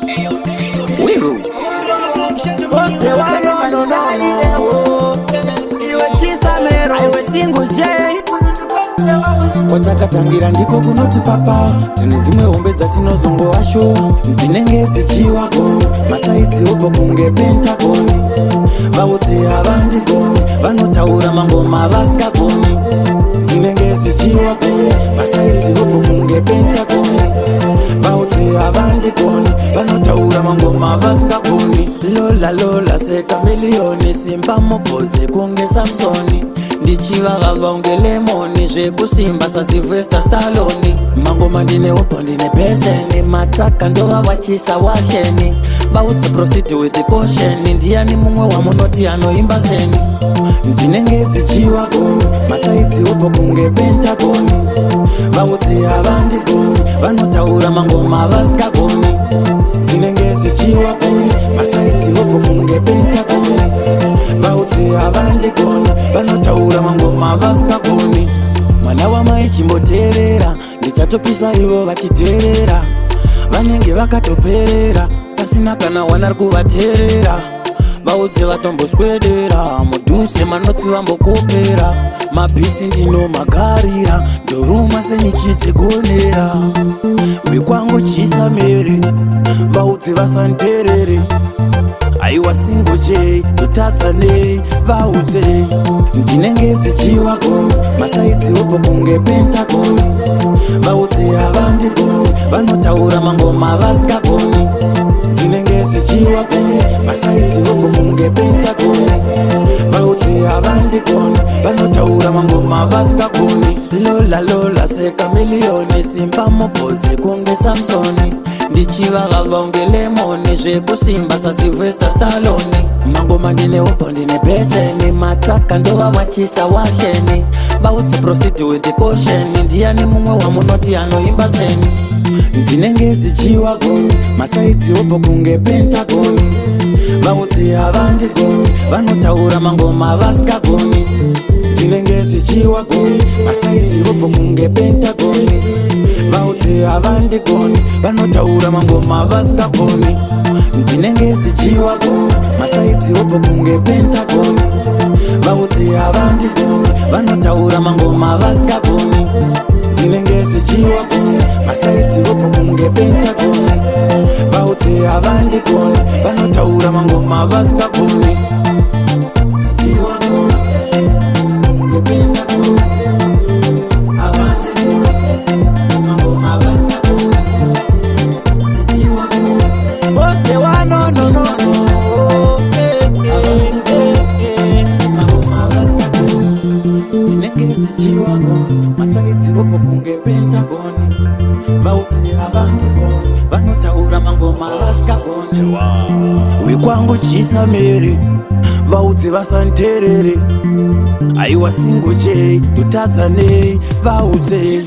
Wiru Poste wano Iwe chisamero Iwe single J Kwatakatangira ndiko kunoti papa tine zimwe hombe dzatinozongo washo ndinenge zichiwako masaitsi opo kunge Pentagoni vautse havandigoni vanotaura mangoma vasikagoni ndinenge zichiwako masaitsi opo kunge Pentagoni vautse havandigoni vanotaura mangoma vasikagoni lola sekamiliyoni simba mubvudzi kunge Samsoni ndichivava vaunge lemoni zvekusimba saSylvester Stallone mangoma ndine upo ndine beseni mataka ndova wachisa washeni vautse proceed with caution ndiani mumwe wamunoti anoimba seni ndinenge zichiwako masaitsi upo kunge Pentagoni vautse havandigoni vanotaura mangoma vasikagoni ndinenge zichiwako masaitsi upo kunge Pentagoni vautse havandigoni vanotaura mangoma vasikagoni mwana wamai chimboteerera ndichatopisa ivo vachiteerera vanenge vakatoperera pasina kana wanari kuvateerera vaudze vatomboswedera mudhuse manotsi vambokopera mabhisi ndinomagarira ndoruma senichidzegonera wekwangu chisamere vaudze vasanterere aiwa single J tutadzanei vaudze ndinenge zichiwako masaitsi opo kunge Pentagoni vaudze havandigoni vanotaura mangoma vasikagoni ndinenge zichiwako masaitsi opo kunge Pentagoni vaudze havandigoni vanotaura mangoma vasikagoni lola sekamiliyoni simba mubvudzi kunge Samsoni ndichivava vaunge lemoni zvekusimba saSylvester Stallone mangoma ndine upo ndine beseni mataka ndova wachisa washeni vautse proceed with caution ndiani mumwe wamunoti anoimba seni ndinenge zichiwako masaitsi upo kunge Pentagoni vautse havandigoni vanotaura mangoma vasikagoni ndinenge zichiwako masaitsi upo kunge Pentagoni vautse havandigoni vanotaura mangoma vasikagoni ndinenge zichiwako masaitsi upo kunge Pentagoni vautse havandigoni vanotaura mangoma vasikagoni ndinenge zichiwako masaitsi upo kunge Pentagoni vautse havandigoni vanotaura mangoma vasikagoni masaitsi opo kunge Pentagoni vautse havandigoni vanotaura mangoma vasikagoni wekwangu chisamere vaudze vasanterere aiwa single J tutadzanei vaudze